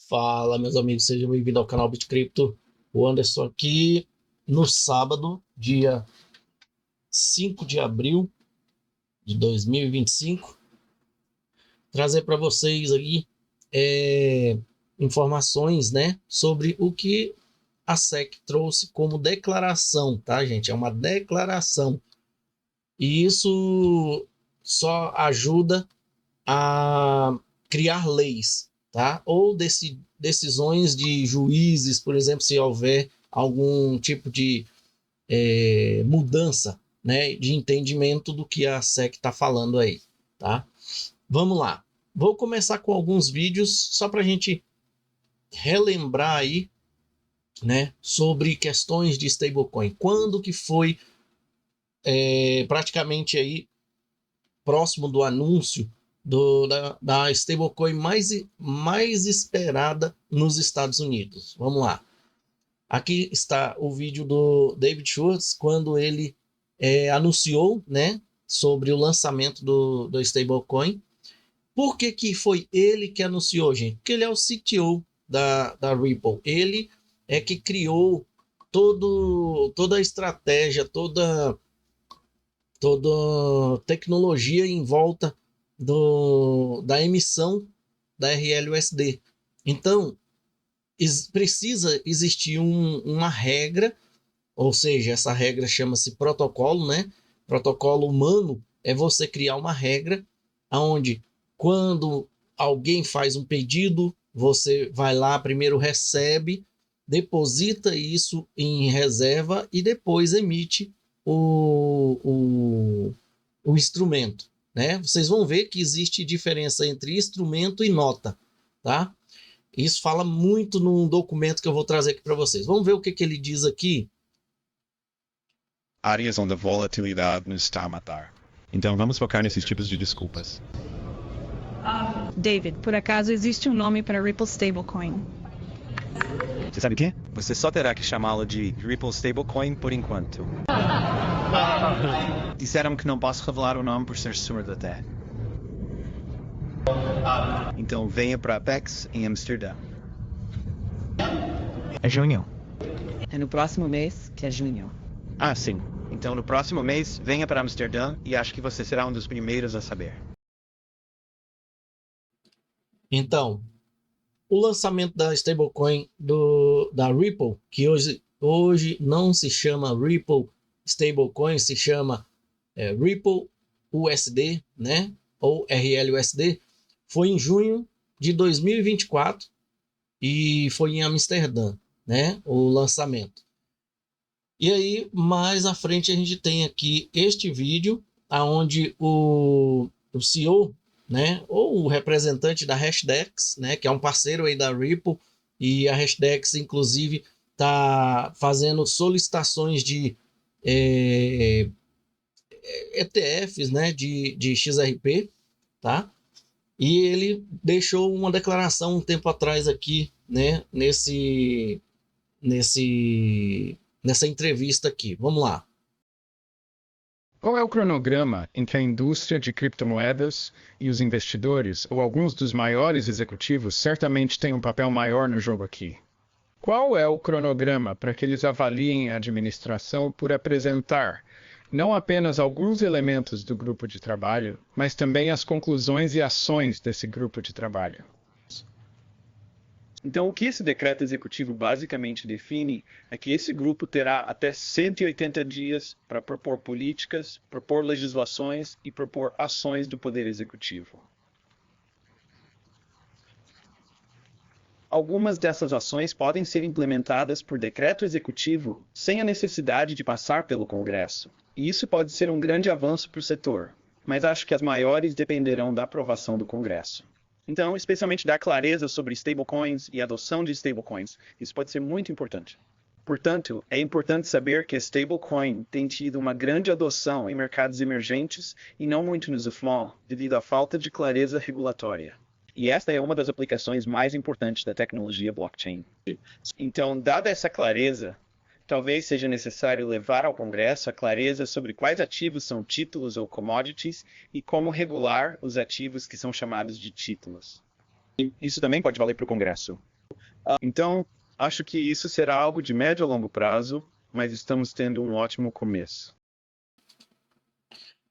Fala, meus amigos, sejam bem-vindos ao canal BitCrypto. O Anderson aqui no sábado, dia 5 de abril de 2025, trazer para vocês aí informações, né, sobre o que a SEC trouxe como declaração, tá, gente? É uma declaração e isso só ajuda a criar leis, tá? Ou decisões de juízes, por exemplo, se houver algum tipo de mudança, né, de entendimento do que a SEC está falando aí, tá? Vamos lá. Vou começar com alguns vídeos só para a gente relembrar aí, né, sobre questões de stablecoin. Quando que foi praticamente aí próximo do anúncio da stablecoin mais esperada nos Estados Unidos. Vamos lá. Aqui está o vídeo do David Schwartz, quando ele anunciou, né, sobre o lançamento do stablecoin. Por que foi ele que anunciou, gente? Porque ele é o CTO da Ripple. Ele é que criou toda a estratégia, toda tecnologia em volta da emissão da RLUSD. Então, precisa existir uma regra, ou seja, essa regra chama-se protocolo, né? Protocolo humano é você criar uma regra onde, quando alguém faz um pedido, você vai lá, primeiro recebe, deposita isso em reserva e depois emite o instrumento, né? Vocês vão ver que existe diferença entre instrumento e nota, tá? Isso fala muito num documento que eu vou trazer aqui para vocês. Vamos ver o que ele diz aqui. Áreas onde a volatilidade nos está a matar. Então vamos focar nesses tipos de desculpas. David, por acaso existe um nome para Ripple Stablecoin? Você sabe o quê? Você só terá que chamá-lo de Ripple Stablecoin por enquanto. Disseram que não posso revelar o nome por ser surdo até. Então venha para Apex em Amsterdã. É junho. É no próximo mês, que é junho. Ah, sim. Então no próximo mês venha para Amsterdã e acho que você será um dos primeiros a saber. Então, o lançamento da stablecoin da Ripple, que hoje não se chama Ripple Stablecoin, se chama Ripple USD, né? Ou RLUSD, foi em junho de 2024 e foi em Amsterdã, né? O lançamento. E aí, mais à frente, a gente tem aqui este vídeo, onde o CEO, né, ou o representante da Hashdex, né, que é um parceiro aí da Ripple, e a Hashdex, inclusive, está fazendo solicitações de ETFs, né, de XRP, tá? E ele deixou uma declaração um tempo atrás aqui, né, nessa entrevista aqui. Vamos lá. Qual é o cronograma entre a indústria de criptomoedas e os investidores, ou alguns dos maiores executivos, certamente têm um papel maior no jogo aqui? Qual é o cronograma para que eles avaliem a administração por apresentar não apenas alguns elementos do grupo de trabalho, mas também as conclusões e ações desse grupo de trabalho? Então, o que esse decreto executivo basicamente define é que esse grupo terá até 180 dias para propor políticas, propor legislações e propor ações do Poder Executivo. Algumas dessas ações podem ser implementadas por decreto executivo sem a necessidade de passar pelo Congresso. E isso pode ser um grande avanço para o setor, mas acho que as maiores dependerão da aprovação do Congresso. Então, especialmente dar clareza sobre stablecoins e adoção de stablecoins. Isso pode ser muito importante. Portanto, é importante saber que a stablecoin tem tido uma grande adoção em mercados emergentes e não muito nos small, devido à falta de clareza regulatória. E esta é uma das aplicações mais importantes da tecnologia blockchain. Então, dada essa clareza, talvez seja necessário levar ao Congresso a clareza sobre quais ativos são títulos ou commodities e como regular os ativos que são chamados de títulos. Isso também pode valer para o Congresso. Então, acho que isso será algo de médio a longo prazo, mas estamos tendo um ótimo começo.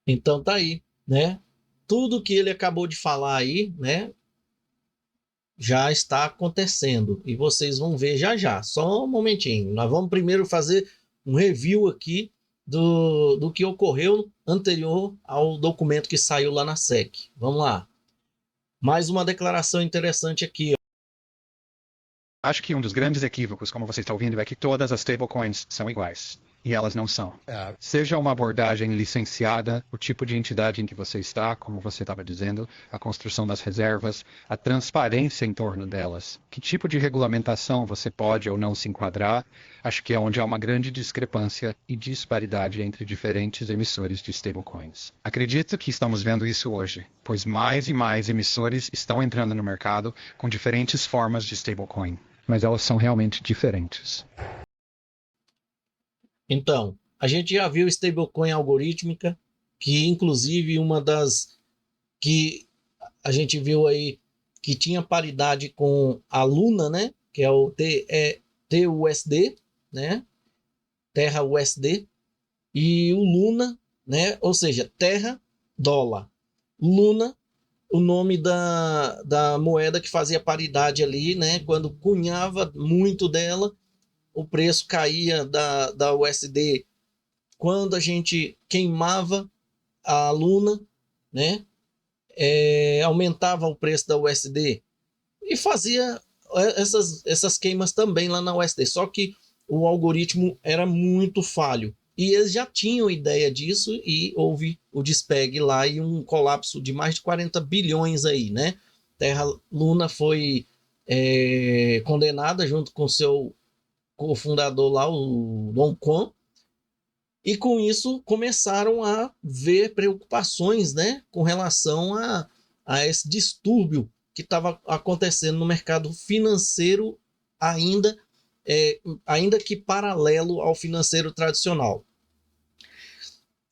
Então tá aí, né? Tudo que ele acabou de falar aí, né? Já está acontecendo e vocês vão ver já já. Só um momentinho. Nós vamos primeiro fazer um review aqui do que ocorreu anterior ao documento que saiu lá na SEC. Vamos lá. Mais uma declaração interessante aqui. Acho que um dos grandes equívocos, como você está ouvindo, é que todas as stablecoins são iguais. E elas não são. Seja uma abordagem licenciada, o tipo de entidade em que você está, como você estava dizendo, a construção das reservas, a transparência em torno delas, que tipo de regulamentação você pode ou não se enquadrar, acho que é onde há uma grande discrepância e disparidade entre diferentes emissores de stablecoins. Acredito que estamos vendo isso hoje, pois mais e mais emissores estão entrando no mercado com diferentes formas de stablecoin, mas elas são realmente diferentes. Então, a gente já viu stablecoin algorítmica, que inclusive uma das que a gente viu aí que tinha paridade com a Luna, né? Que é o TUSD, né? Terra USD, e o Luna, né? Ou seja, Terra dólar. Luna, o nome da moeda que fazia paridade ali, né? Quando cunhava muito dela, o preço caía da USD. Quando a gente queimava a Luna, né? Aumentava o preço da USD e fazia essas queimas também lá na USD. Só que o algoritmo era muito falho. E eles já tinham ideia disso e houve o despegue lá e um colapso de mais de 40 bilhões aí, né? Terra Luna foi condenada junto com seu cofundador lá, o Don Kwon, e com isso começaram a ver preocupações, né, com relação a esse distúrbio que estava acontecendo no mercado financeiro, ainda que paralelo ao financeiro tradicional.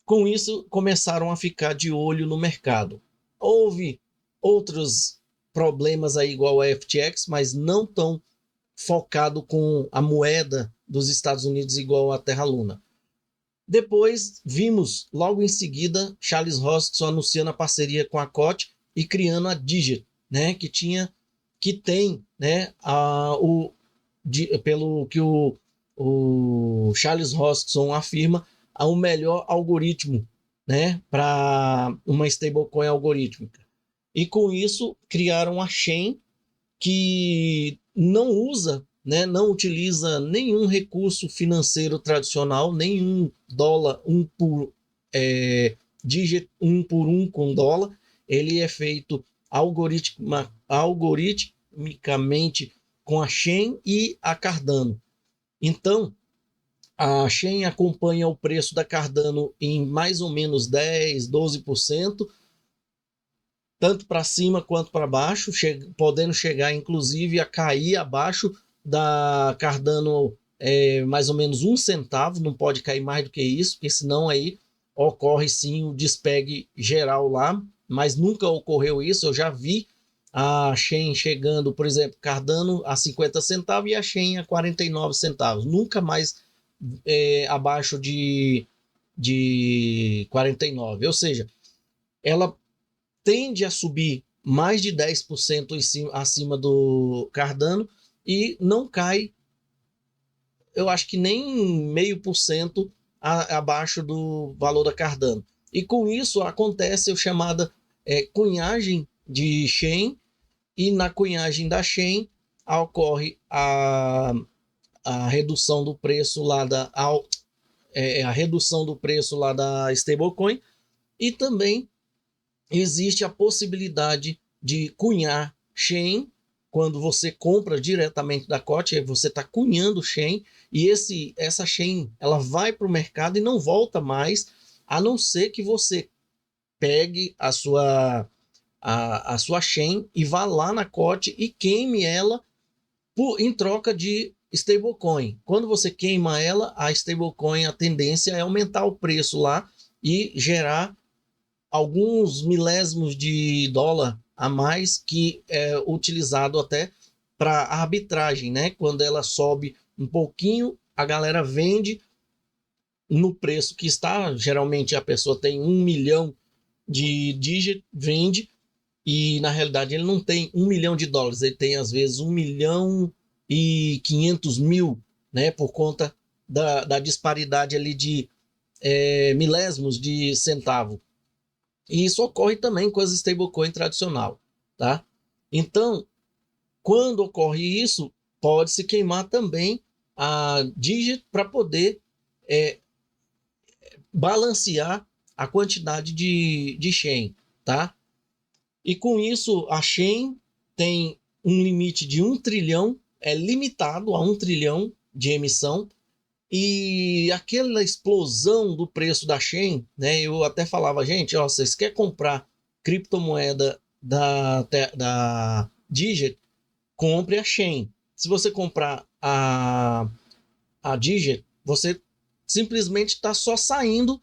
Com isso, começaram a ficar de olho no mercado. Houve outros problemas aí igual a FTX, mas não tão focado com a moeda dos Estados Unidos igual a Terra Luna. Depois vimos, logo em seguida, Charles Hoskinson anunciando a parceria com a COT e criando a Digit, né, que tem, né, pelo que o Charles Hoskinson afirma, o melhor algoritmo, né, para uma stablecoin algorítmica. E com isso criaram a Chain, que não usa, né, não utiliza nenhum recurso financeiro tradicional, nenhum dólar digit 1 por 1 com dólar. Ele é feito algoritmicamente com a Chain e a Cardano. Então, a Chain acompanha o preço da Cardano em mais ou menos 10%, 12%, tanto para cima quanto para baixo, podendo chegar inclusive a cair abaixo da Cardano mais ou menos 1 centavo, não pode cair mais do que isso, porque senão aí ocorre sim o despegue geral lá, mas nunca ocorreu isso. Eu já vi a Chain chegando, por exemplo, Cardano a 50 centavos e a Chain a 49 centavos, nunca mais abaixo de 49, ou seja, ela tende a subir mais de 10% acima do Cardano e não cai, eu acho que nem 0,5% abaixo do valor da Cardano. E com isso acontece a chamada cunhagem de Chain, e na cunhagem da Chain ocorre a redução do preço lá a redução do preço lá da stablecoin, e também existe a possibilidade de cunhar Chain. Quando você compra diretamente da COT, você está cunhando Chain, e essa Chain ela vai para o mercado e não volta mais, a não ser que você pegue a sua Chain e vá lá na COT e queime ela em troca de stablecoin. Quando você queima ela, a stablecoin, a tendência é aumentar o preço lá e gerar alguns milésimos de dólar a mais, que é utilizado até para arbitragem, né? Quando ela sobe um pouquinho, a galera vende no preço que está. Geralmente a pessoa tem 1 milhão de digit, vende, e na realidade ele não tem 1 milhão de dólares, ele tem às vezes 1 milhão e 500 mil, né? Por conta da disparidade ali de milésimos de centavo. E isso ocorre também com as stablecoin tradicional, tá? Então, quando ocorre isso, pode se queimar também a digit para poder balancear a quantidade de chain, tá? E com isso, a chain tem um limite de 1 trilhão, é limitado a 1 trilhão de emissão, e aquela explosão do preço da chain, né? Eu até falava, gente, ó, vocês querem comprar criptomoeda da Digit, compre a chain. Se você comprar a Digit, você simplesmente está só saindo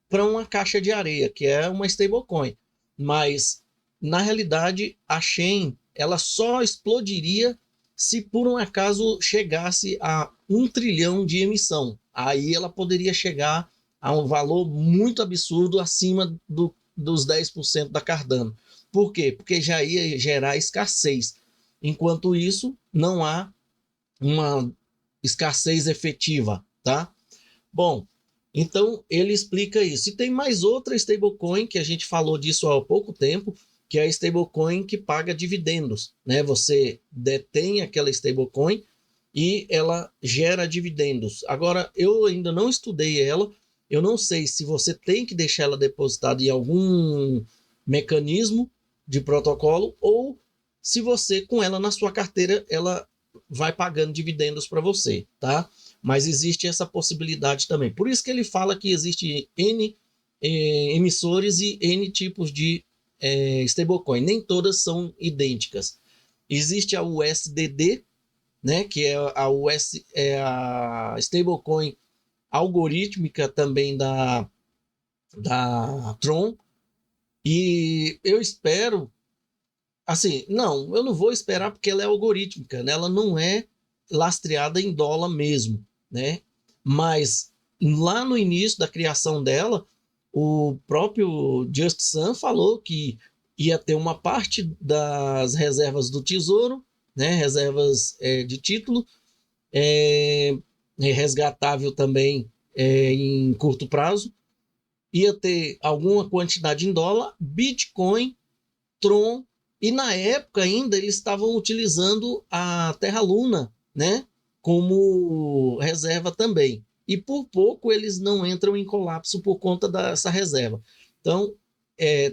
para uma caixa de areia, que é uma stablecoin. Mas, na realidade, a chain ela só explodiria se por um acaso chegasse a 1 trilhão de emissão. Aí ela poderia chegar a um valor muito absurdo acima dos 10% da Cardano. Por quê? Porque já ia gerar escassez. Enquanto isso, não há uma escassez efetiva, tá? Bom, então ele explica isso. E tem mais outra stablecoin que a gente falou disso há pouco tempo, que é a stablecoin que paga dividendos, né? Você detém aquela stablecoin e ela gera dividendos. Agora, eu ainda não estudei ela, eu não sei se você tem que deixar ela depositada em algum mecanismo de protocolo ou se você, com ela na sua carteira, ela vai pagando dividendos para você, tá? Mas existe essa possibilidade também. Por isso que ele fala que existe N emissores e N tipos de stablecoin. Nem todas são idênticas. Existe a USDD, né, que é a stablecoin algorítmica também da Tron. E eu espero, assim, não, eu não vou esperar porque ela é algorítmica, né? Ela não é lastreada em dólar mesmo, né? Mas lá no início da criação dela, o próprio Just Sun falou que ia ter uma parte das reservas do tesouro, né? Reservas de título, resgatável também em curto prazo, ia ter alguma quantidade em dólar, Bitcoin, Tron, e na época ainda eles estavam utilizando a Terra Luna, né, como reserva também. E por pouco eles não entram em colapso por conta dessa reserva. Então,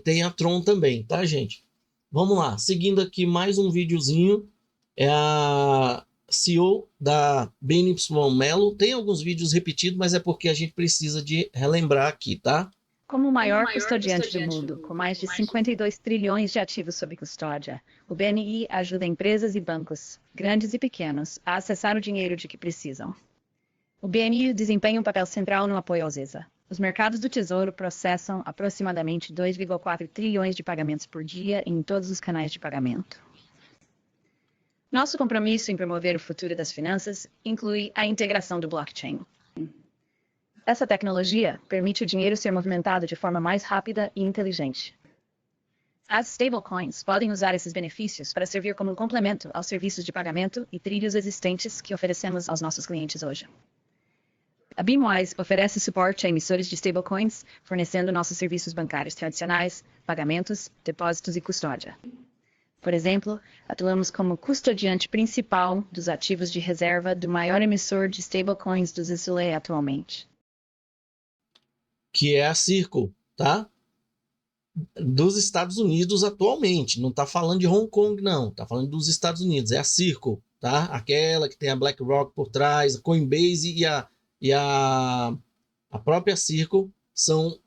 tem a Tron também, tá, gente? Vamos lá, seguindo aqui mais um videozinho. É a CEO da BNY Mellon. Tem alguns vídeos repetidos, mas é porque a gente precisa de relembrar aqui, tá? Como o maior custodiante do mundo, com mais de 52 trilhões de ativos sob custódia, o BNI ajuda empresas e bancos, grandes e pequenos, a acessar o dinheiro de que precisam. O BNI desempenha um papel central no apoio aos ESA. Os mercados do Tesouro processam aproximadamente 2,4 trilhões de pagamentos por dia em todos os canais de pagamento. Nosso compromisso em promover o futuro das finanças inclui a integração do blockchain. Essa tecnologia permite o dinheiro ser movimentado de forma mais rápida e inteligente. As stablecoins podem usar esses benefícios para servir como um complemento aos serviços de pagamento e trilhos existentes que oferecemos aos nossos clientes hoje. A Beamwise oferece suporte a emissores de stablecoins, fornecendo nossos serviços bancários tradicionais, pagamentos, depósitos e custódia. Por exemplo, atuamos como custodiante principal dos ativos de reserva do maior emissor de stablecoins do Zilei atualmente. Que é a Circle, tá? Dos Estados Unidos atualmente. Não está falando de Hong Kong, não. Está falando dos Estados Unidos. É a Circle, tá? Aquela que tem a BlackRock por trás, a Coinbase e a própria Circle são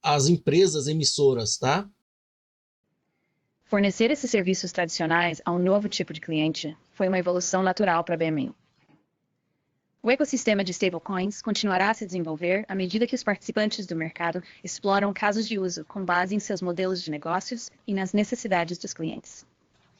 as empresas emissoras, tá? Fornecer esses serviços tradicionais a um novo tipo de cliente foi uma evolução natural para a BMU. O ecossistema de stablecoins continuará a se desenvolver à medida que os participantes do mercado exploram casos de uso com base em seus modelos de negócios e nas necessidades dos clientes.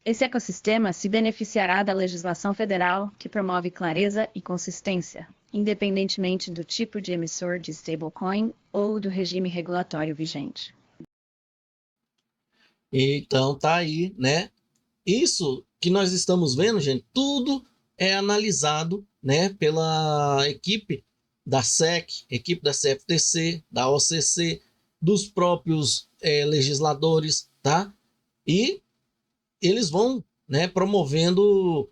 Esse ecossistema se beneficiará da legislação federal que promove clareza e consistência, independentemente do tipo de emissor de stablecoin ou do regime regulatório vigente. Então tá aí, né? Isso que nós estamos vendo, gente, tudo é analisado, né, pela equipe da SEC, equipe da CFTC, da OCC, dos próprios legisladores, tá? E eles vão, né, promovendo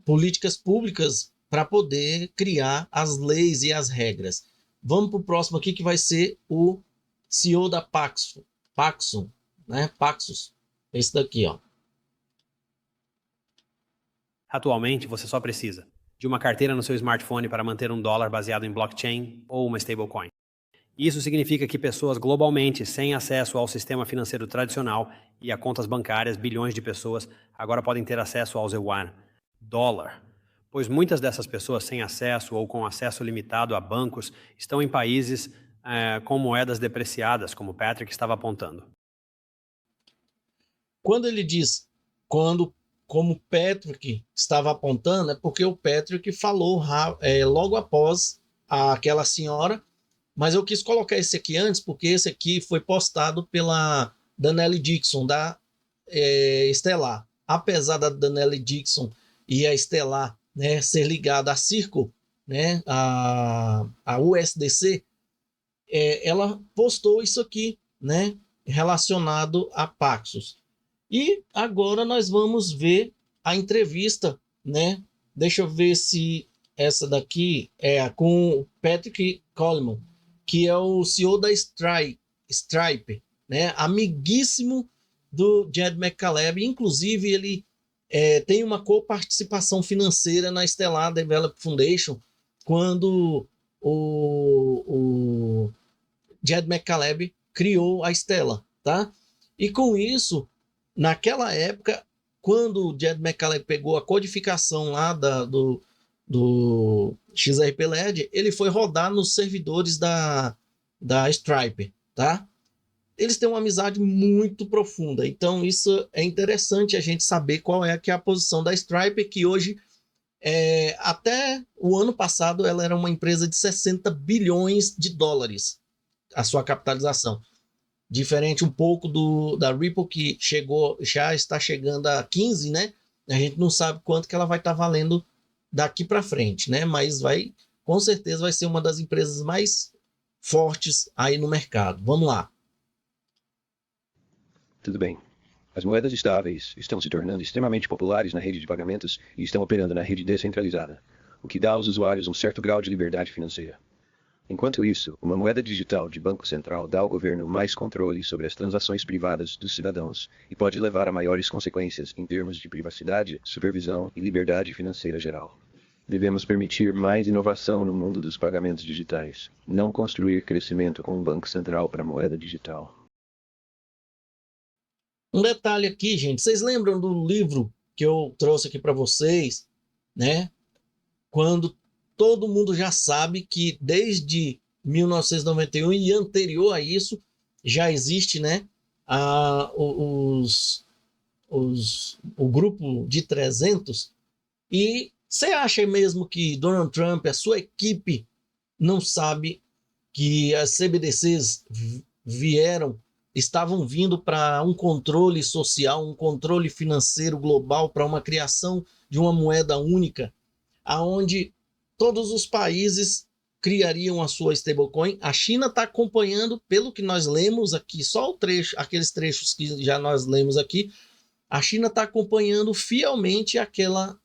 políticas públicas para poder criar as leis e as regras. Vamos para o próximo aqui, que vai ser o CEO da Paxos, né? Paxos, esse daqui, ó. Atualmente, você só precisa de uma carteira no seu smartphone para manter um dólar baseado em blockchain ou uma stablecoin. Isso significa que pessoas globalmente sem acesso ao sistema financeiro tradicional e a contas bancárias, bilhões de pessoas, agora podem ter acesso ao yuan, dólar. Pois muitas dessas pessoas sem acesso ou com acesso limitado a bancos estão em países com moedas depreciadas, como o Patrick estava apontando. Quando ele diz, como o Patrick estava apontando, é porque o Patrick falou logo após aquela senhora, mas eu quis colocar esse aqui antes, porque esse aqui foi postado pela Danielle Dixon, da Stellar. Apesar da Danielle Dixon e a Stellar, né, ser ligada à Circle, né, a USDC, ela postou isso aqui, né, relacionado a Paxos. E agora nós vamos ver a entrevista, né? Deixa eu ver se essa daqui é com o Patrick Coleman, que é o CEO da Stripe, né? Amiguíssimo do Jed McCaleb. Inclusive, ele tem uma coparticipação financeira na Stellar Development Foundation, quando o Jed McCaleb criou a Stellar, tá? E com isso, naquela época, quando o Jed McCaleb pegou a codificação lá do XRP Ledger, ele foi rodar nos servidores da Stripe, tá? Eles têm uma amizade muito profunda, então isso é interessante a gente saber qual é a posição da Stripe, que hoje, até o ano passado, ela era uma empresa de 60 bilhões de dólares, a sua capitalização. Diferente um pouco da Ripple, que já está chegando a 15, né? A gente não sabe quanto que ela vai estar valendo daqui para frente, né? Mas com certeza vai ser uma das empresas mais fortes aí no mercado. Vamos lá. Tudo bem. As moedas estáveis estão se tornando extremamente populares na rede de pagamentos e estão operando na rede descentralizada, o que dá aos usuários um certo grau de liberdade financeira. Enquanto isso, uma moeda digital de banco central dá ao governo mais controle sobre as transações privadas dos cidadãos e pode levar a maiores consequências em termos de privacidade, supervisão e liberdade financeira geral. Devemos permitir mais inovação no mundo dos pagamentos digitais, não construir crescimento com um banco central para moeda digital. Um detalhe aqui, gente, vocês lembram do livro que eu trouxe aqui para vocês, né? Quando todo mundo já sabe que desde 1991 e anterior a isso já existe, né, o grupo de 300. E você acha mesmo que Donald Trump, a sua equipe, não sabe que as CBDCs estavam vindo para um controle social, um controle financeiro global, para uma criação de uma moeda única, aonde todos os países criariam a sua stablecoin? A China está acompanhando, pelo que nós lemos aqui, só aqueles trechos que já nós lemos aqui, a China está acompanhando fielmente aquela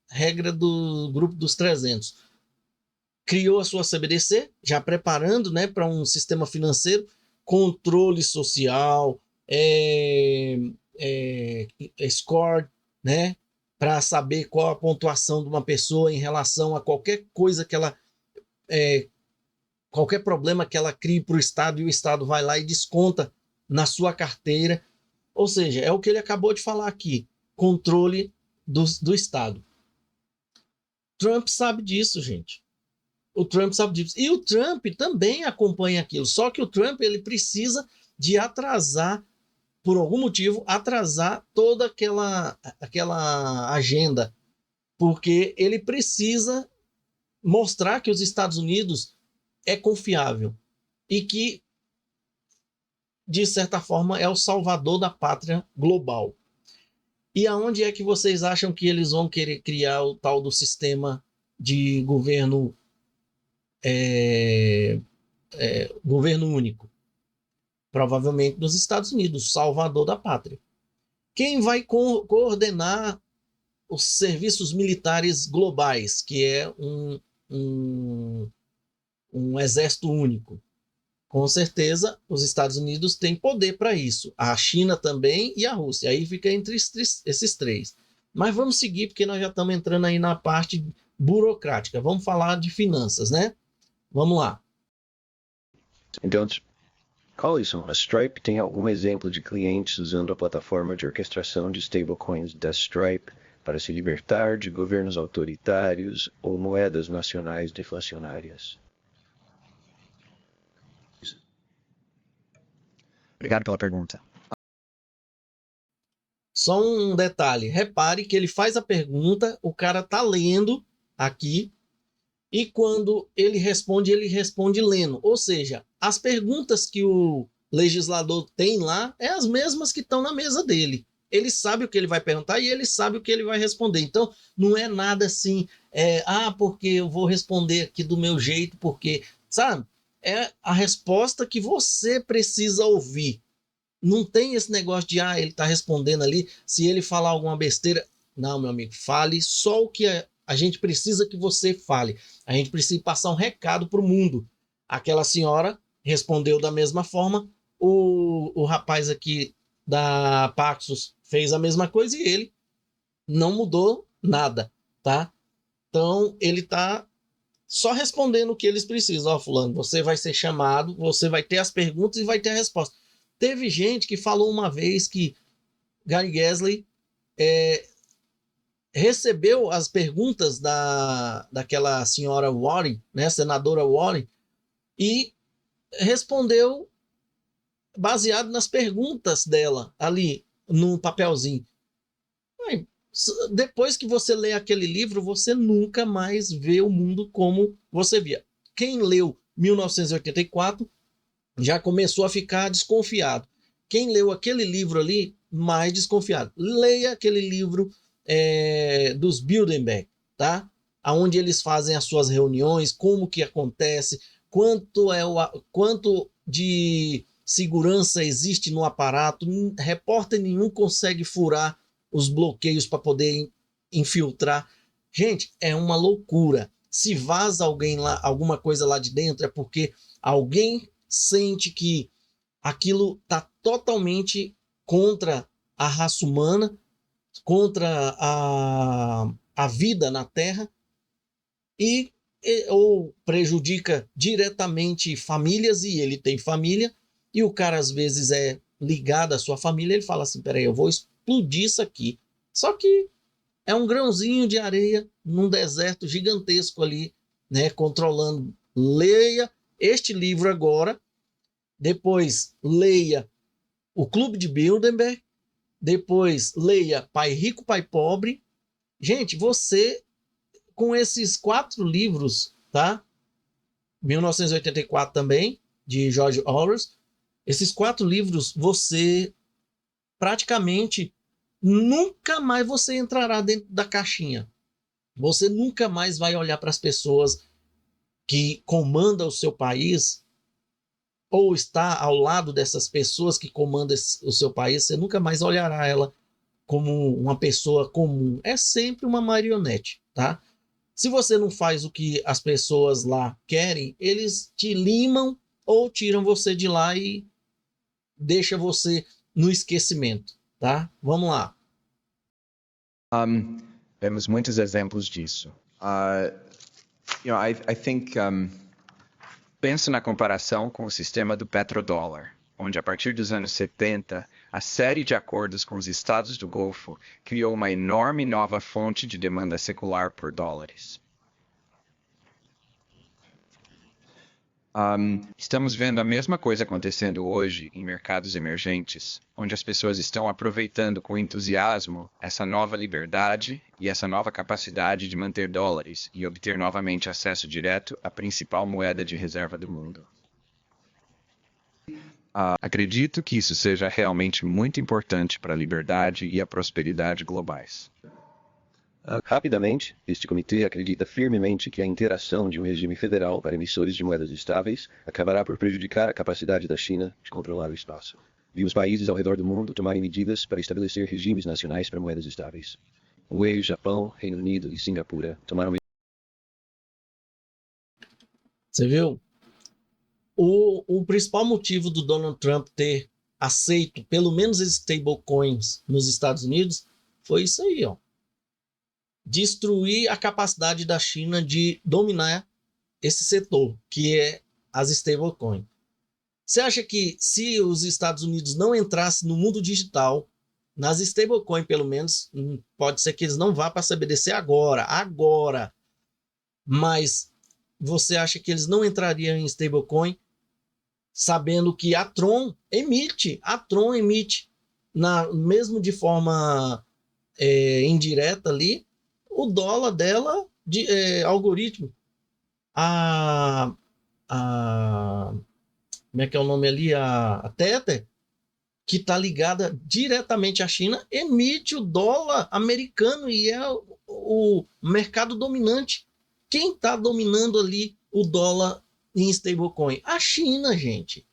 regra do grupo dos 300. Criou a sua CBDC, já preparando, né, para um sistema financeiro, controle social, score, né, para saber qual a pontuação de uma pessoa em relação a qualquer coisa que ela, qualquer problema que ela crie para o Estado, e o Estado vai lá e desconta na sua carteira. Ou seja, é o que ele acabou de falar aqui, controle do Estado. Trump sabe disso, gente. O Trump sabe disso. E o Trump também acompanha aquilo, só que o Trump ele precisa de atrasar por algum motivo, atrasar toda aquela agenda, porque ele precisa mostrar que os Estados Unidos é confiável e que, de certa forma, é o salvador da pátria global. E aonde é que vocês acham que eles vão querer criar o tal do sistema de governo governo único? Provavelmente nos Estados Unidos, salvador da pátria. Quem vai coordenar os serviços militares globais, que é um exército único? Com certeza, os Estados Unidos têm poder para isso. A China também e a Rússia. Aí fica entre esses três. Mas vamos seguir, porque nós já estamos entrando aí na parte burocrática. Vamos falar de finanças, né? Vamos lá. Então, Collison, a Stripe tem algum exemplo de clientes usando a plataforma de orquestração de stablecoins da Stripe para se libertar de governos autoritários ou moedas nacionais deflacionárias? Obrigado pela pergunta. Só um detalhe, repare que ele faz a pergunta, o cara está lendo aqui, e quando ele responde lendo. Ou seja, as perguntas que o legislador tem lá é as mesmas que estão na mesa dele. Ele sabe o que ele vai perguntar e ele sabe o que ele vai responder. Então, não é nada assim, porque eu vou responder aqui do meu jeito, porque, sabe? É a resposta que você precisa ouvir. Não tem esse negócio de, ele está respondendo ali, se ele falar alguma besteira. Não, meu amigo, fale só o que a gente precisa que você fale. A gente precisa passar um recado para o mundo. Aquela senhora respondeu da mesma forma, o rapaz aqui da Paxos fez a mesma coisa e ele não mudou nada, tá? Então, ele está só respondendo o que eles precisam. Fulano, você vai ser chamado, você vai ter as perguntas e vai ter a resposta. Teve gente que falou uma vez que Gary Gensler recebeu as perguntas daquela senhora Warren, né, senadora Warren, e respondeu baseado nas perguntas dela ali no papelzinho. Depois que você lê aquele livro, você nunca mais vê o mundo como você via. Quem leu 1984 já começou a ficar desconfiado. Quem leu aquele livro ali, mais desconfiado. Leia aquele livro dos Bilderberg, tá? Onde eles fazem as suas reuniões, como que acontece, quanto de segurança existe no aparato. Repórter nenhum consegue furar os bloqueios para poder infiltrar. Gente, é uma loucura. Se vaza alguém lá, alguma coisa lá de dentro, é porque alguém sente que aquilo está totalmente contra a raça humana, contra a vida na Terra, ou prejudica diretamente famílias, e ele tem família, e o cara às vezes é ligado à sua família, ele fala assim, peraí, eu vou explodir isso aqui. Só que é um grãozinho de areia num deserto gigantesco ali, né, controlando. Leia este livro agora, depois leia O Clube de Bilderberg, depois leia Pai Rico, Pai Pobre. Gente, você, com esses 4 livros, tá? 1984 também, de George Orwell, esses 4 livros, você praticamente nunca mais você entrará dentro da caixinha. Você nunca mais vai olhar para as pessoas que comandam o seu país ou está ao lado dessas pessoas que comandam o seu país. Você nunca mais olhará ela como uma pessoa comum. É sempre uma marionete, tá? Se você não faz o que as pessoas lá querem, eles te limam ou tiram você de lá e deixa você no esquecimento, tá? Vamos lá. Vemos muitos exemplos disso. I think penso na comparação com o sistema do petrodólar, onde a partir dos anos 70, a série de acordos com os estados do Golfo criou uma enorme nova fonte de demanda secular por dólares. Estamos vendo a mesma coisa acontecendo hoje em mercados emergentes, onde as pessoas estão aproveitando com entusiasmo essa nova liberdade e essa nova capacidade de manter dólares e obter novamente acesso direto à principal moeda de reserva do mundo. Acredito que isso seja realmente muito importante para a liberdade e a prosperidade globais. Rapidamente, este comitê acredita firmemente que a interação de um regime federal para emissores de moedas estáveis acabará por prejudicar a capacidade da China de controlar o espaço. Vimos países ao redor do mundo tomarem medidas para estabelecer regimes nacionais para moedas estáveis. O Japão, Reino Unido e Singapura tomaram medidas. Você viu? O principal motivo do Donald Trump ter aceito pelo menos esses stablecoins nos Estados Unidos foi isso aí, ó. Destruir a capacidade da China de dominar esse setor, que é as stablecoins. Você acha que se os Estados Unidos não entrassem no mundo digital, nas stablecoins pelo menos, pode ser que eles não vá para a CBDC agora, mas você acha que eles não entrariam em stablecoin sabendo que a Tron emite mesmo de forma indireta ali, o dólar dela de algoritmo. Como é que é o nome ali? A Tether, que está ligada diretamente à China, emite o dólar americano e é o mercado dominante. Quem está dominando ali o dólar em stablecoin? A China, gente.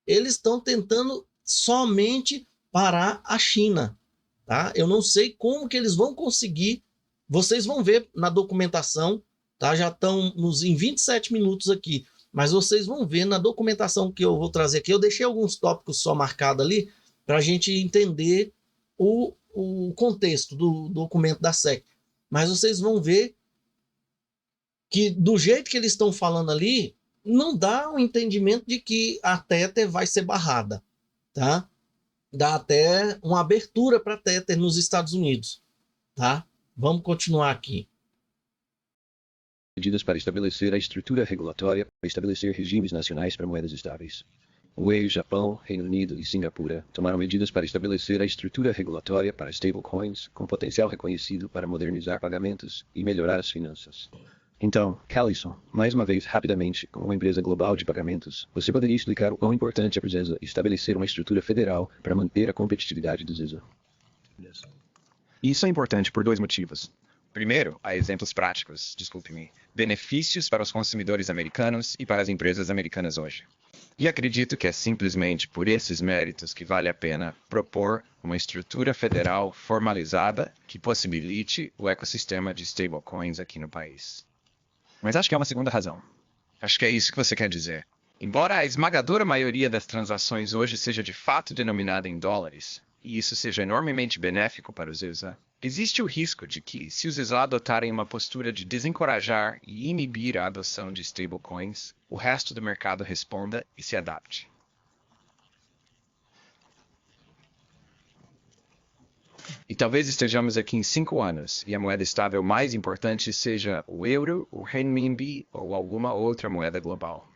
Eles estão tentando somente parar a China. Tá? Eu não sei como que eles vão conseguir. Vocês vão ver na documentação, tá? Já estão em 27 minutos aqui, mas vocês vão ver na documentação que eu vou trazer aqui. Eu deixei alguns tópicos só marcados ali para a gente entender o contexto do documento da SEC. Mas vocês vão ver que do jeito que eles estão falando ali, não dá um entendimento de que a Tether vai ser barrada, tá? Dá até uma abertura para a Tether nos Estados Unidos, tá? Vamos continuar aqui. Medidas para estabelecer a estrutura regulatória para estabelecer regimes nacionais para moedas estáveis. O Japão, Reino Unido e Singapura tomaram medidas para estabelecer a estrutura regulatória para stablecoins com potencial reconhecido para modernizar pagamentos e melhorar as finanças. Então, Callison, mais uma vez rapidamente, como uma empresa global de pagamentos, você poderia explicar o quão importante é para o ZESA estabelecer uma estrutura federal para manter a competitividade do ZESA? Isso é importante por dois motivos. Primeiro, há exemplos práticos, benefícios para os consumidores americanos e para as empresas americanas hoje. E acredito que é simplesmente por esses méritos que vale a pena propor uma estrutura federal formalizada que possibilite o ecossistema de stablecoins aqui no país. Mas acho que há uma segunda razão. Acho que é isso que você quer dizer. Embora a esmagadora maioria das transações hoje seja de fato denominada em dólares, e isso seja enormemente benéfico para os ZESA, existe o risco de que, se os ZESA adotarem uma postura de desencorajar e inibir a adoção de stablecoins, o resto do mercado responda e se adapte. E talvez estejamos aqui em 5 anos e a moeda estável mais importante seja o euro, o renminbi ou alguma outra moeda global.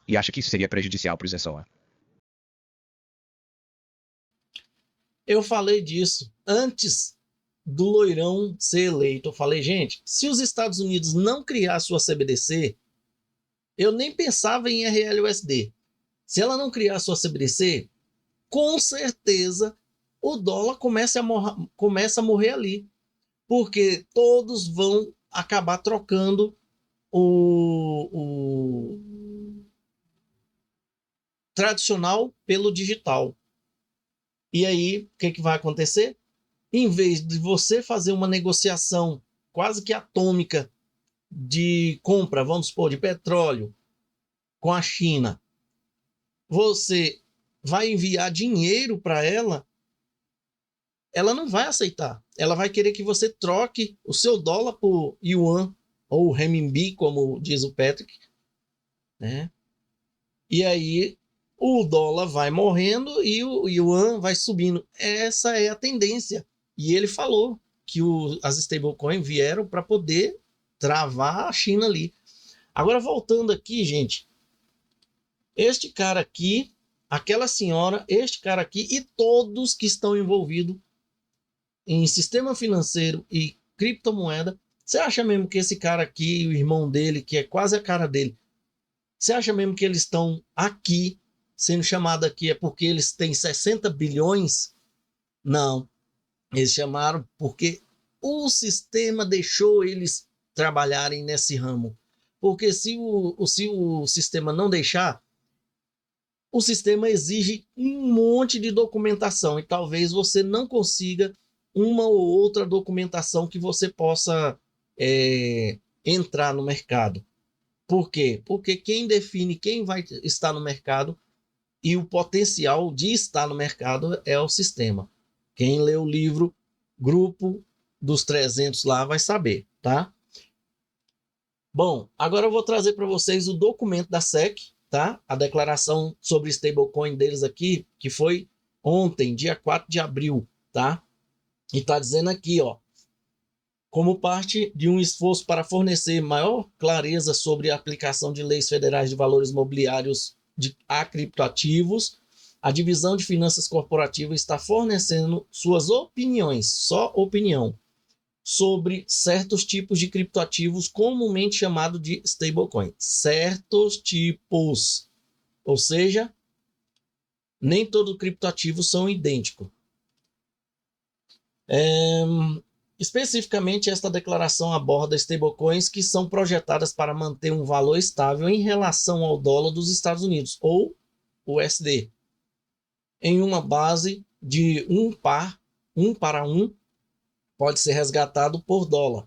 E acho que isso seria prejudicial para o ZESA. Eu falei disso antes do Loirão ser eleito. Eu falei, gente, se os Estados Unidos não criar sua CBDC, eu nem pensava em RLUSD. Se ela não criar sua CBDC, com certeza o dólar começa a morrer ali. Porque todos vão acabar trocando o tradicional pelo digital. E aí, o que vai acontecer? Em vez de você fazer uma negociação quase que atômica de compra, vamos supor, de petróleo com a China, você vai enviar dinheiro para ela, ela não vai aceitar. Ela vai querer que você troque o seu dólar por yuan ou renminbi, como diz o Patrick, né? E aí o dólar vai morrendo e o yuan vai subindo. Essa é a tendência. E ele falou que as stablecoins vieram para poder travar a China ali. Agora, voltando aqui, gente, este cara aqui, aquela senhora, este cara aqui e todos que estão envolvidos em sistema financeiro e criptomoeda, você acha mesmo que esse cara aqui, o irmão dele, que é quase a cara dele, você acha mesmo que eles estão aqui, sendo chamados aqui, é porque eles têm 60 bilhões? Não. Eles chamaram porque o sistema deixou eles trabalharem nesse ramo. Porque se o sistema não deixar, o sistema exige um monte de documentação e talvez você não consiga uma ou outra documentação que você possa entrar no mercado. Por quê? Porque quem define quem vai estar no mercado e o potencial de estar no mercado é o sistema. Quem lê o livro Grupo dos 300 lá vai saber, tá? Bom, agora eu vou trazer para vocês o documento da SEC, tá? A declaração sobre stablecoin deles aqui, que foi ontem, dia 4 de abril, tá? E tá dizendo aqui, ó, como parte de um esforço para fornecer maior clareza sobre a aplicação de leis federais de valores mobiliários a criptoativos, a divisão de finanças corporativas está fornecendo suas opiniões, só opinião, sobre certos tipos de criptoativos comumente chamados de stablecoin. Certos tipos, ou seja, nem todos os criptoativos são idênticos. Especificamente, esta declaração aborda stablecoins que são projetadas para manter um valor estável em relação ao dólar dos Estados Unidos, ou USD, em uma base de 1 para 1, pode ser resgatado por dólar,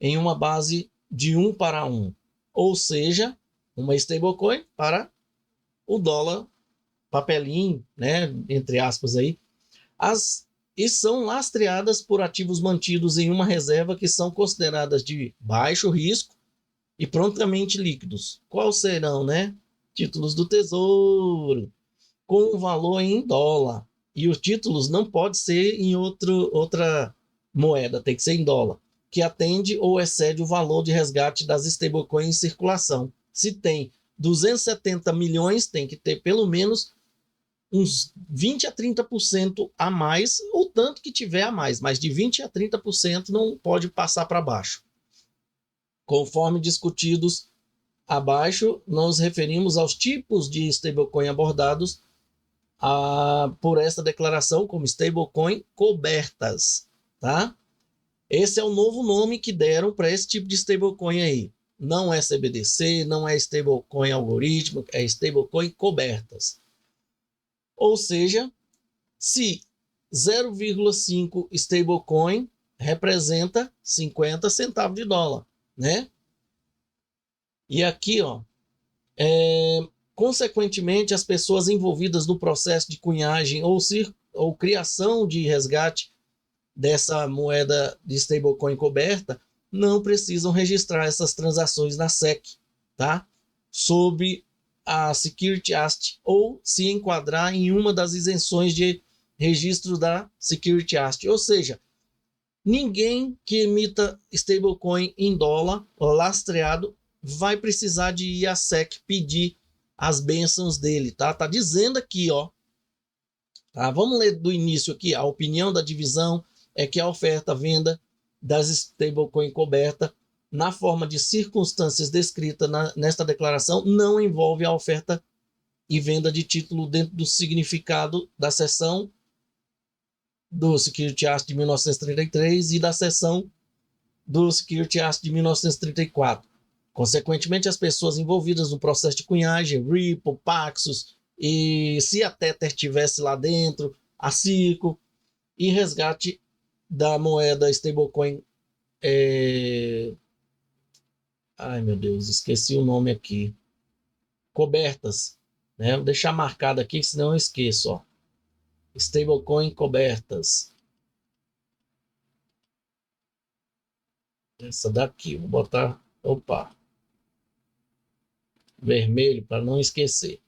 em uma base de 1 para 1, ou seja, uma stablecoin para o dólar papelinho, né, entre aspas aí, e são lastreadas por ativos mantidos em uma reserva que são consideradas de baixo risco e prontamente líquidos. Quais serão, né? Títulos do Tesouro, com valor em dólar. E os títulos não pode ser em outra moeda, tem que ser em dólar, que atende ou excede o valor de resgate das stablecoins em circulação. Se tem 270 milhões, tem que ter pelo menos uns 20 a 30% a mais, o tanto que tiver a mais, mas de 20 a 30% não pode passar para baixo. Conforme discutidos abaixo, nós referimos aos tipos de stablecoin abordados por esta declaração como stablecoin cobertas, tá? Esse é o novo nome que deram para esse tipo de stablecoin aí. Não é CBDC, não é stablecoin algoritmo, é stablecoin cobertas. Ou seja, se 0,5 stablecoin representa 50 centavos de dólar, né? E aqui, ó, consequentemente, as pessoas envolvidas no processo de cunhagem ou criação de resgate dessa moeda de stablecoin coberta não precisam registrar essas transações na SEC, tá? Sob a Security Act ou se enquadrar em uma das isenções de registro da Security Act. Ou seja, ninguém que emita stablecoin em dólar lastreado vai precisar de ir à SEC pedir as bênçãos dele, tá? Tá dizendo aqui, ó. Tá? Vamos ler do início aqui. A opinião da divisão é que a oferta venda das stablecoin coberta na forma de circunstâncias descritas nesta declaração não envolve a oferta e venda de título dentro do significado da seção do Security Act de 1933 e da seção do Security Act de 1934. Consequentemente, as pessoas envolvidas no processo de cunhagem, Ripple, Paxos, e se a Tether estivesse lá dentro, a Circle, e resgate da moeda stablecoin. Ai, meu Deus, esqueci o nome aqui. Cobertas, né? Vou deixar marcado aqui, senão eu esqueço, ó. Stablecoin cobertas. Essa daqui, vou botar, opa, vermelho para não esquecer.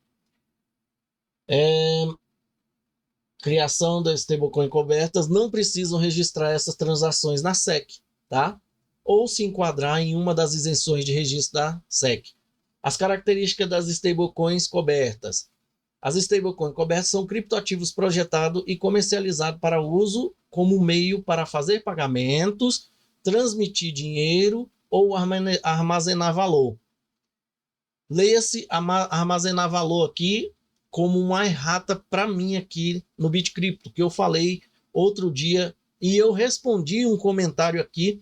Criação das stablecoin cobertas não precisam registrar essas transações na SEC, tá? ou se enquadrar em uma das isenções de registro da SEC. As características das stablecoins cobertas. As stablecoins cobertas são criptoativos projetados e comercializados para uso como meio para fazer pagamentos, transmitir dinheiro ou armazenar valor. Leia-se armazenar valor aqui como uma errata para mim aqui no BitCrypto, que eu falei outro dia e eu respondi um comentário aqui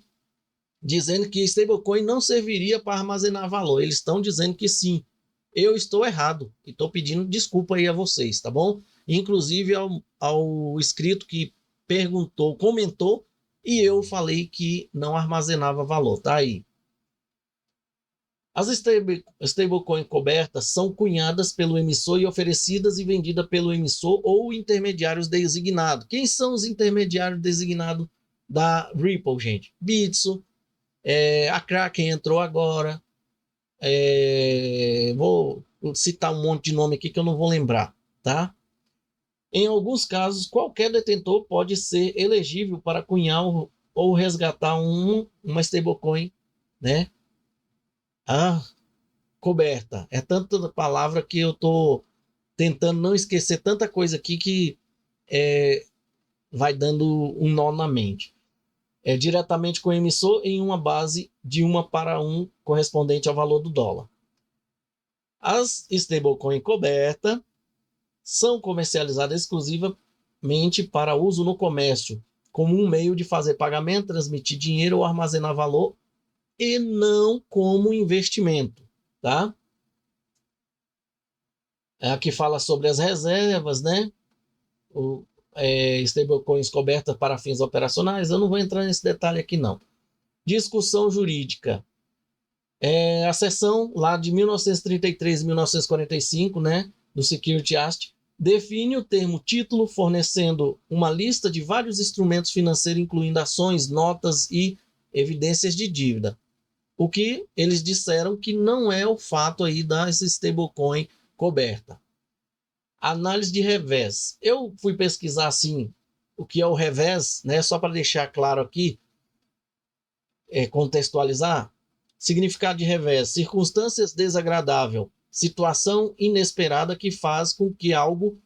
dizendo que stablecoin não serviria para armazenar valor. Eles estão dizendo que sim. Eu estou errado e estou pedindo desculpa aí a vocês, tá bom? Inclusive ao inscrito que perguntou, comentou, e eu falei que não armazenava valor, tá aí. As stablecoins cobertas são cunhadas pelo emissor e oferecidas e vendidas pelo emissor ou intermediários designados. Quem são os intermediários designados da Ripple, gente? Bitso, a Kraken entrou agora. Vou citar um monte de nome aqui que eu não vou lembrar, tá? Em alguns casos, qualquer detentor pode ser elegível para cunhar ou resgatar uma stablecoin, né? Coberta. É tanta palavra que eu tô tentando não esquecer tanta coisa aqui que vai dando um nó na mente. Diretamente com o emissor em uma base de 1:1 correspondente ao valor do dólar. As stablecoins cobertas são comercializadas exclusivamente para uso no comércio, como um meio de fazer pagamento, transmitir dinheiro ou armazenar valor, e não como investimento, tá? Aqui fala sobre as reservas, né? Stablecoins cobertas para fins operacionais. Eu não vou entrar nesse detalhe aqui, não. Discussão jurídica. A seção lá de 1933 e 1945, né, do Security Act, define o termo título, fornecendo uma lista de vários instrumentos financeiros, incluindo ações, notas e evidências de dívida. O que eles disseram que não é o fato aí das stablecoin coberta. Análise de revés. Eu fui pesquisar assim o que é o revés, né, só para deixar claro aqui, contextualizar. Significado de revés: circunstâncias desagradáveis, situação inesperada que faz com que algo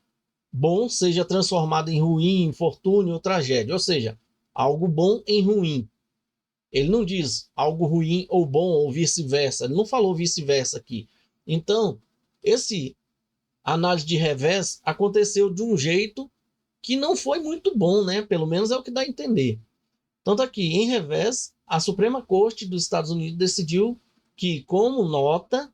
bom seja transformado em ruim, infortúnio ou tragédia. Ou seja, algo bom em ruim. Ele não diz algo ruim ou bom ou vice-versa. Ele não falou vice-versa aqui. Então, esse análise de revés aconteceu de um jeito que não foi muito bom, né? Pelo menos é o que dá a entender. Então, tá aqui, em revés, a Suprema Corte dos Estados Unidos decidiu que, como nota,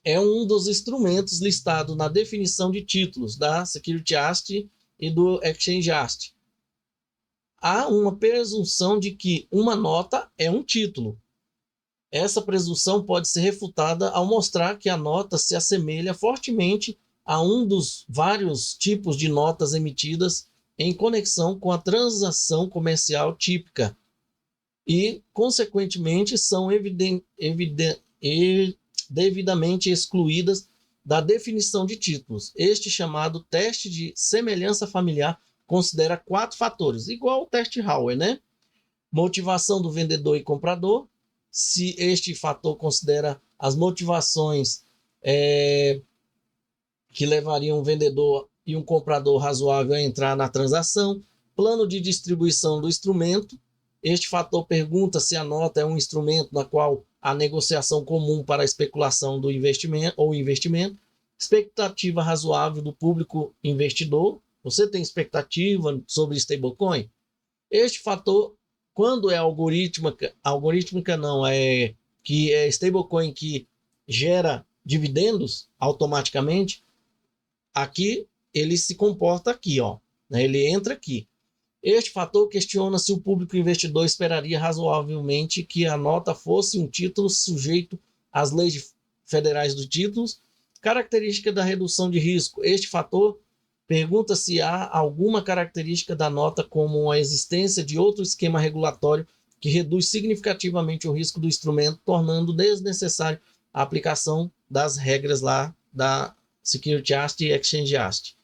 é um dos instrumentos listados na definição de títulos da Security Act e do Exchange Act. Há uma presunção de que uma nota é um título. Essa presunção pode ser refutada ao mostrar que a nota se assemelha fortemente a um dos vários tipos de notas emitidas em conexão com a transação comercial típica e, consequentemente, são devidamente excluídas da definição de títulos. Este chamado teste de semelhança familiar considera 4 fatores, igual ao teste Howell, né? Motivação do vendedor e comprador. Se este fator considera as motivações que levariam um vendedor e um comprador razoável a entrar na transação. Plano de distribuição do instrumento. Este fator pergunta se a nota é um instrumento na qual há negociação comum para a especulação do investimento ou investimento. Expectativa razoável do público investidor. Você tem expectativa sobre stablecoin? Este fator, quando é algorítmica não, que é stablecoin que gera dividendos automaticamente, aqui ele se comporta aqui, ó, né? Ele entra aqui. Este fator questiona se o público investidor esperaria razoavelmente que a nota fosse um título sujeito às leis federais dos títulos. Característica da redução de risco. Este fator pergunta se há alguma característica da nota, como a existência de outro esquema regulatório que reduz significativamente o risco do instrumento, tornando desnecessário a aplicação das regras lá da Security Act e Exchange Act.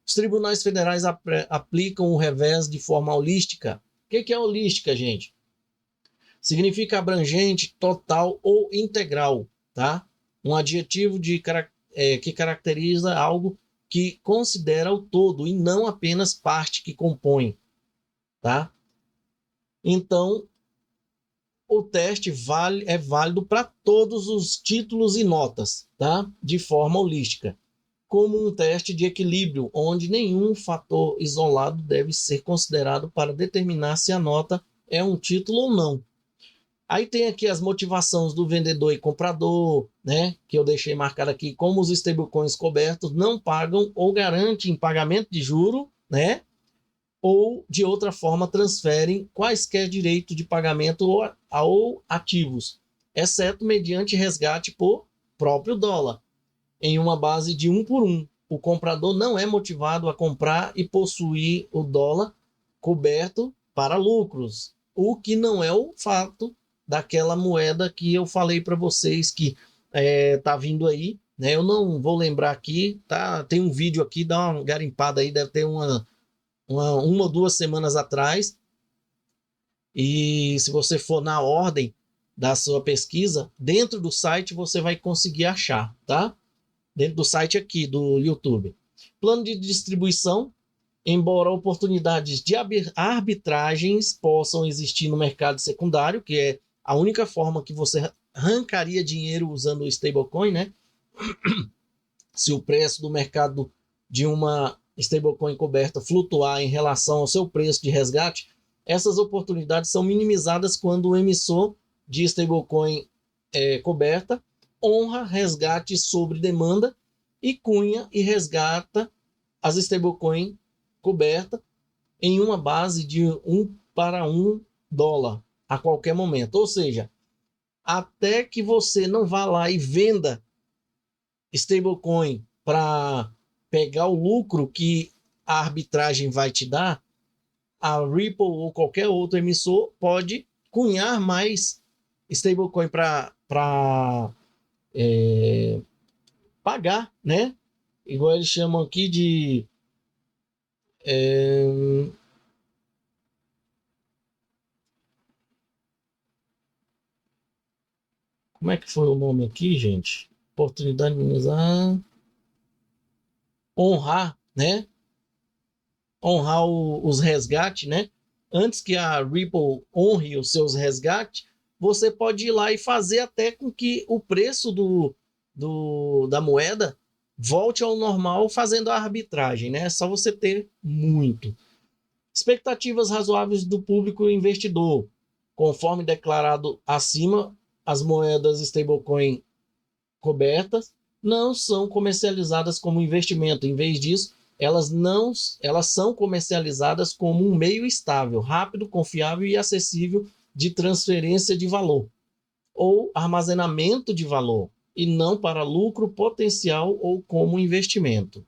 Os tribunais federais aplicam o revés de forma holística. O que é holística, gente? significa abrangente, total ou integral, tá? Um adjetivo que caracteriza algo que considera o todo e não apenas parte que compõe, tá? Então, o teste é válido para todos os títulos e notas, tá? De forma holística, como um teste de equilíbrio, onde nenhum fator isolado deve ser considerado para determinar se a nota é um título ou não. Aí tem aqui as motivações do vendedor e comprador, né? Que eu deixei marcado aqui, como os stablecoins cobertos não pagam ou garantem pagamento de juro, né? Ou de outra forma transferem quaisquer direitos de pagamento ou ativos, exceto mediante resgate por próprio dólar, em uma base de 1 por 1. O comprador não é motivado a comprar e possuir o dólar coberto para lucros, o que não é o fato daquela moeda que eu falei para vocês que tá vindo aí, né? Eu não vou lembrar aqui, tá? Tem um vídeo aqui, dá uma garimpada aí, deve ter uma ou 2 semanas atrás. E se você for na ordem da sua pesquisa, dentro do site você vai conseguir achar, tá? Dentro do site aqui do YouTube. Plano de distribuição. Embora oportunidades de arbitragens possam existir no mercado secundário, que é a única forma que você arrancaria dinheiro usando o stablecoin, né? Se o preço do mercado de uma stablecoin coberta flutuar em relação ao seu preço de resgate, essas oportunidades são minimizadas quando o emissor de stablecoin coberta honra resgate sobre demanda e cunha e resgata as stablecoin coberta em uma base de 1 para 1 dólar a qualquer momento. Ou seja, até que você não vá lá e venda stablecoin para pegar o lucro que a arbitragem vai te dar, a Ripple ou qualquer outro emissor pode cunhar mais stablecoin para pagar, né? Igual eles chamam aqui de como é que foi o nome aqui, gente? Oportunidade de minimizar. Honrar, né? Honrar os resgates, né? Antes que a Ripple honre os seus resgates, você pode ir lá e fazer até com que o preço da moeda volte ao normal fazendo a arbitragem, né? É só você ter muito. Expectativas razoáveis do público investidor. Conforme declarado acima, as moedas stablecoin cobertas não são comercializadas como investimento. Em vez disso, elas são comercializadas como um meio estável, rápido, confiável e acessível de transferência de valor ou armazenamento de valor, e não para lucro potencial ou como investimento.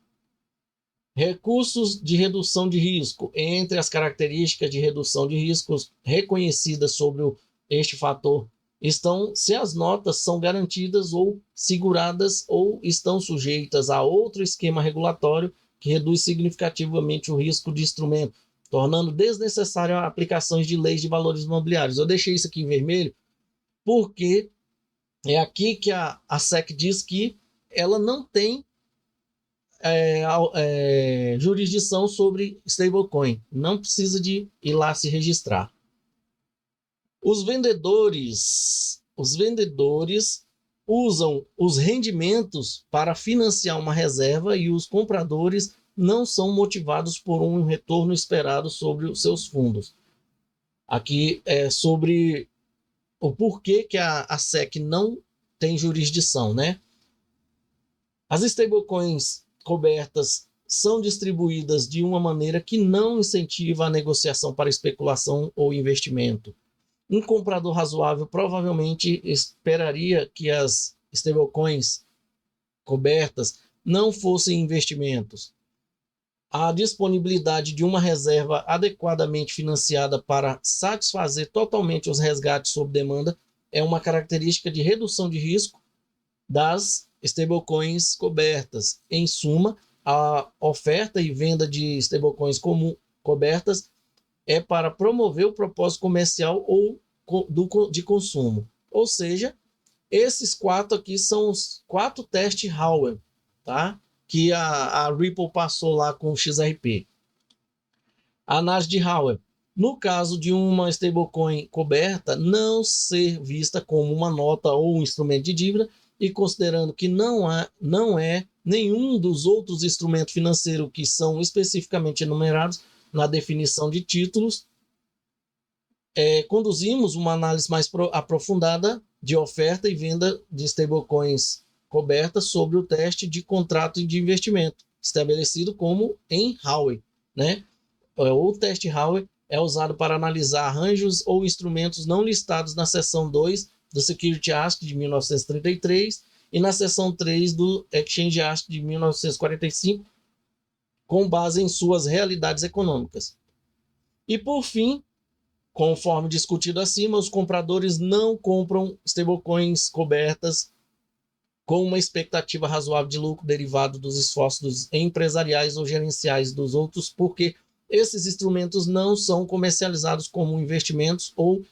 Recursos de redução de risco. Entre as características de redução de riscos reconhecidas sobre este fator estão se as notas são garantidas ou seguradas ou estão sujeitas a outro esquema regulatório que reduz significativamente o risco de instrumento, tornando desnecessário a aplicações de leis de valores imobiliários. Eu deixei isso aqui em vermelho porque é aqui que a SEC diz que ela não tem jurisdição sobre stablecoin. Não precisa de ir lá se registrar. Os vendedores usam os rendimentos para financiar uma reserva e os compradores não são motivados por um retorno esperado sobre os seus fundos. Aqui é sobre o porquê que a SEC não tem jurisdição, né? As stablecoins cobertas são distribuídas de uma maneira que não incentiva a negociação para especulação ou investimento. Um comprador razoável provavelmente esperaria que as stablecoins cobertas não fossem investimentos. A disponibilidade de uma reserva adequadamente financiada para satisfazer totalmente os resgates sob demanda é uma característica de redução de risco das stablecoins cobertas. Em suma, a oferta e venda de stablecoins cobertas é para promover o propósito comercial ou de consumo. Ou seja, esses 4 aqui são os 4 testes Howell, tá? Que a Ripple passou lá com o XRP. A análise de Howell. No caso de uma stablecoin coberta, não ser vista como uma nota ou um instrumento de dívida, e considerando que não é nenhum dos outros instrumentos financeiros que são especificamente enumerados na definição de títulos, conduzimos uma análise mais aprofundada de oferta e venda de stablecoins cobertas sobre o teste de contrato de investimento, estabelecido como em Howell, né? O teste Howell é usado para analisar arranjos ou instrumentos não listados na seção 2 do Security Act de 1933 e na seção 3 do Exchange Act de 1945, com base em suas realidades econômicas. E por fim, conforme discutido acima, os compradores não compram stablecoins cobertas com uma expectativa razoável de lucro derivado dos esforços empresariais ou gerenciais dos outros, porque esses instrumentos não são comercializados como investimentos ou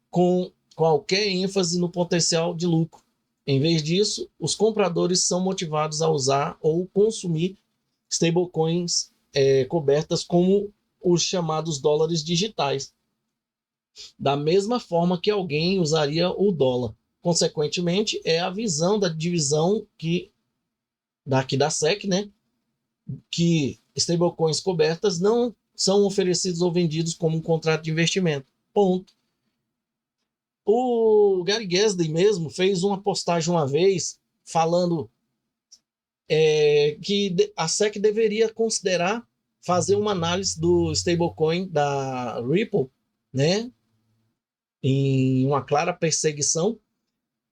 com qualquer ênfase no potencial de lucro. Em vez disso, os compradores são motivados a usar ou consumir stablecoins cobertas como os chamados dólares digitais, da mesma forma que alguém usaria o dólar. Consequentemente, é a visão da divisão daqui da SEC, né, que stablecoins cobertas não são oferecidos ou vendidos como um contrato de investimento. Ponto. O Gary Gensler mesmo fez uma postagem uma vez falando que a SEC deveria considerar fazer uma análise do stablecoin da Ripple, né, em uma clara perseguição,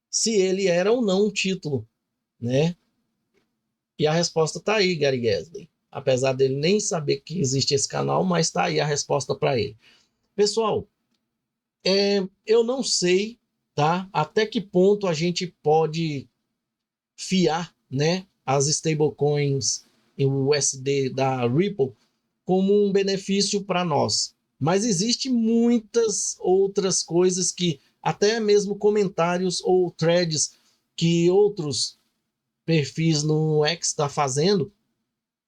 se ele era ou não um título, né? E a resposta está aí, Gary Gensler. Apesar dele nem saber que existe esse canal, mas está aí a resposta para ele. Pessoal, eu não sei, tá, até que ponto a gente pode fiar, né, as stablecoins e o USD da Ripple como um benefício para nós. Mas existe muitas outras coisas que, até mesmo comentários ou threads que outros perfis no X está fazendo,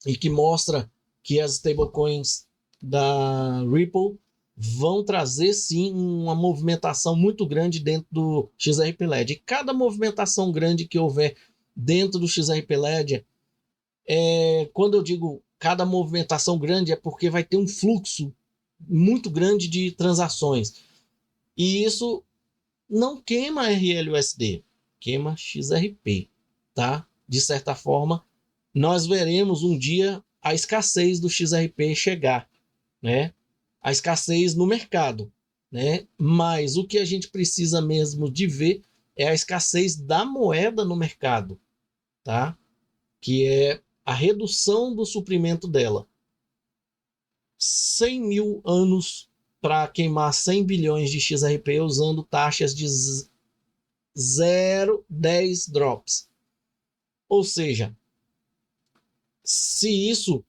e que mostra que as stablecoins da Ripple vão trazer sim uma movimentação muito grande dentro do XRP Ledger. E cada movimentação grande que houver dentro do XRP Ledger, quando eu digo cada movimentação grande, é porque vai ter um fluxo muito grande de transações. E isso não queima RLUSD, queima XRP, tá? De certa forma, nós veremos um dia a escassez do XRP chegar, né? A escassez no mercado, né? Mas o que a gente precisa mesmo de ver é a escassez da moeda no mercado, tá? Que é a redução do suprimento dela. 100 mil anos para queimar 100 bilhões de XRP usando taxas de 0,10 drops. Ou seja, se isso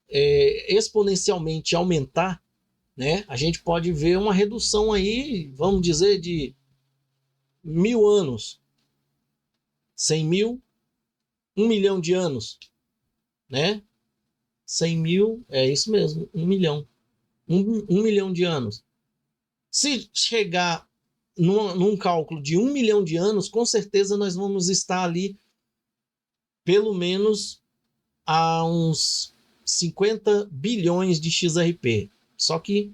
exponencialmente aumentar, né, a gente pode ver uma redução aí, vamos dizer, de 1000 anos, 100 mil, 1 milhão de anos, né? 100 mil, é isso mesmo, 1 milhão. 1 milhão de anos. Se chegar num cálculo de 1 milhão de anos, com certeza nós vamos estar ali pelo menos a uns 50 bilhões de XRP. Só que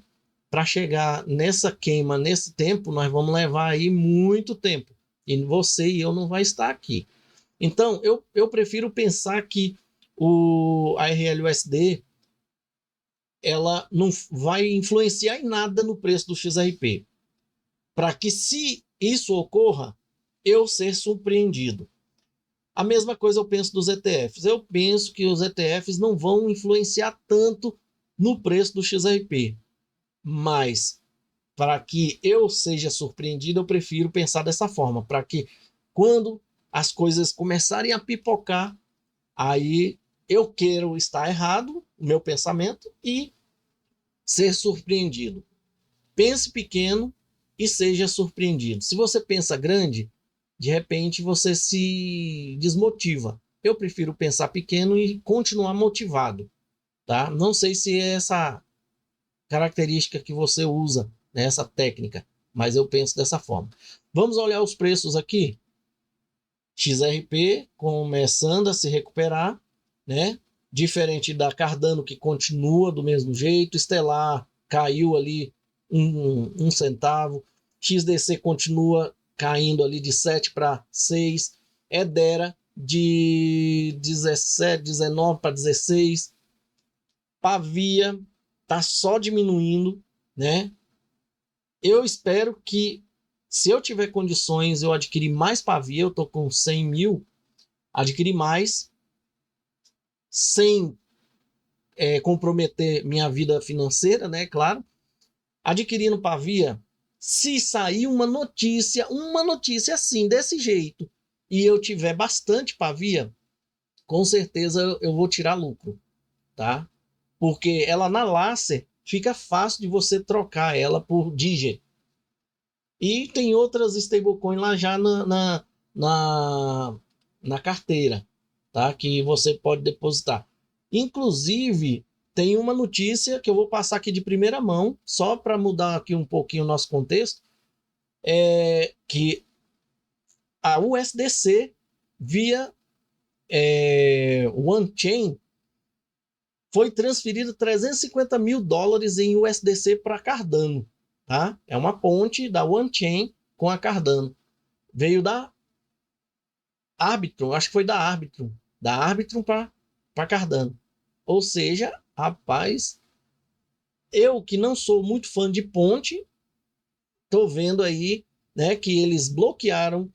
para chegar nessa queima, nesse tempo, nós vamos levar aí muito tempo. E você e eu não vai estar aqui. Então, eu prefiro pensar que a RLUSD ela não vai influenciar em nada no preço do XRP. Para que, se isso ocorra, eu ser surpreendido. A mesma coisa eu penso dos ETFs. Eu penso que os ETFs não vão influenciar tanto no preço do XRP. Mas, para que eu seja surpreendido, eu prefiro pensar dessa forma. Para que, quando as coisas começarem a pipocar, aí eu quero estar errado, o meu pensamento, e ser surpreendido. Pense pequeno, e seja surpreendido. Se você pensa grande, de repente você se desmotiva. Eu prefiro pensar pequeno e continuar motivado, tá? Não sei se é essa característica que você usa, né, essa técnica, mas eu penso dessa forma. Vamos olhar os preços aqui. XRP começando a se recuperar, né? Diferente da Cardano, que continua do mesmo jeito. Stellar caiu ali um centavo. XDC continua caindo ali de 7 para 6. Edera de 17, 19 para 16. Pavia tá só diminuindo, né? Eu espero que, se eu tiver condições, eu adquirir mais Pavia. Eu tô com 100 mil, adquirir mais, sem comprometer minha vida financeira, né? Claro. Adquirindo Pavia, se sair uma notícia assim, desse jeito, e eu tiver bastante Pavia, com certeza eu vou tirar lucro, tá? Porque ela na Lacer fica fácil de você trocar ela por Digi. E tem outras stablecoins lá já na carteira, tá? Que você pode depositar. Inclusive, tem uma notícia que eu vou passar aqui de primeira mão, só para mudar aqui um pouquinho o nosso contexto, que a USDC via OneChain foi transferido $350 mil em USDC para Cardano, tá? É uma ponte da OneChain com a Cardano. Veio da Arbitrum, acho que foi da Arbitrum para Cardano. Ou seja, rapaz, eu que não sou muito fã de ponte, tô vendo aí, né, que eles bloquearam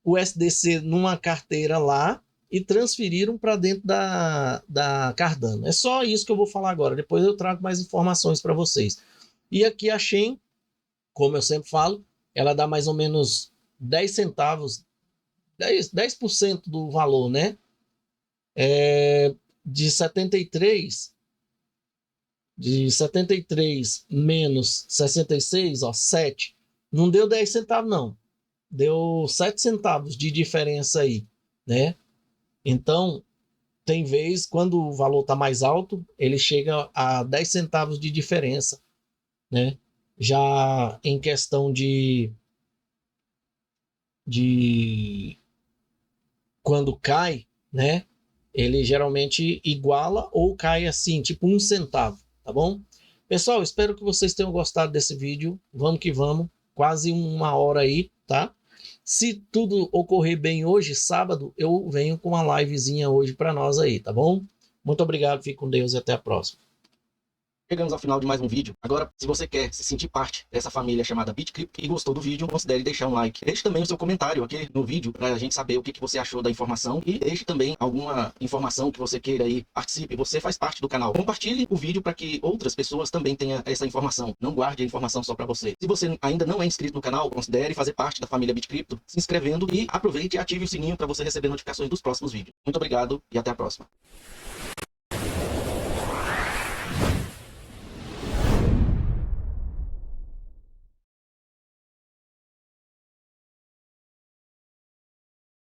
o USDC numa carteira lá e transferiram para dentro da Cardano. É só isso que eu vou falar agora. Depois eu trago mais informações para vocês. E aqui a Chain, como eu sempre falo, ela dá mais ou menos 10 centavos, 10% do valor, né? De 73 menos 66, ó, 7. Não deu 10 centavos, não. Deu 7 centavos de diferença aí, né? Então, tem vez, quando o valor está mais alto, ele chega a 10 centavos de diferença, né? Já em questão de quando cai, né? Ele geralmente iguala ou cai assim, tipo 1 centavo, tá bom? Pessoal, espero que vocês tenham gostado desse vídeo. Vamos que vamos, quase 1 hora aí, tá? Se tudo ocorrer bem hoje, sábado, eu venho com uma livezinha hoje para nós aí, tá bom? Muito obrigado, fique com Deus e até a próxima. Chegamos ao final de mais um vídeo. Agora, se você quer se sentir parte dessa família chamada BitCrypto e gostou do vídeo, considere deixar um like. Deixe também o seu comentário aqui no vídeo para a gente saber o que você achou da informação e deixe também alguma informação que você queira aí. Participe, você faz parte do canal. Compartilhe o vídeo para que outras pessoas também tenham essa informação. Não guarde a informação só para você. Se você ainda não é inscrito no canal, considere fazer parte da família BitCrypto, se inscrevendo e aproveite e ative o sininho para você receber notificações dos próximos vídeos. Muito obrigado e até a próxima.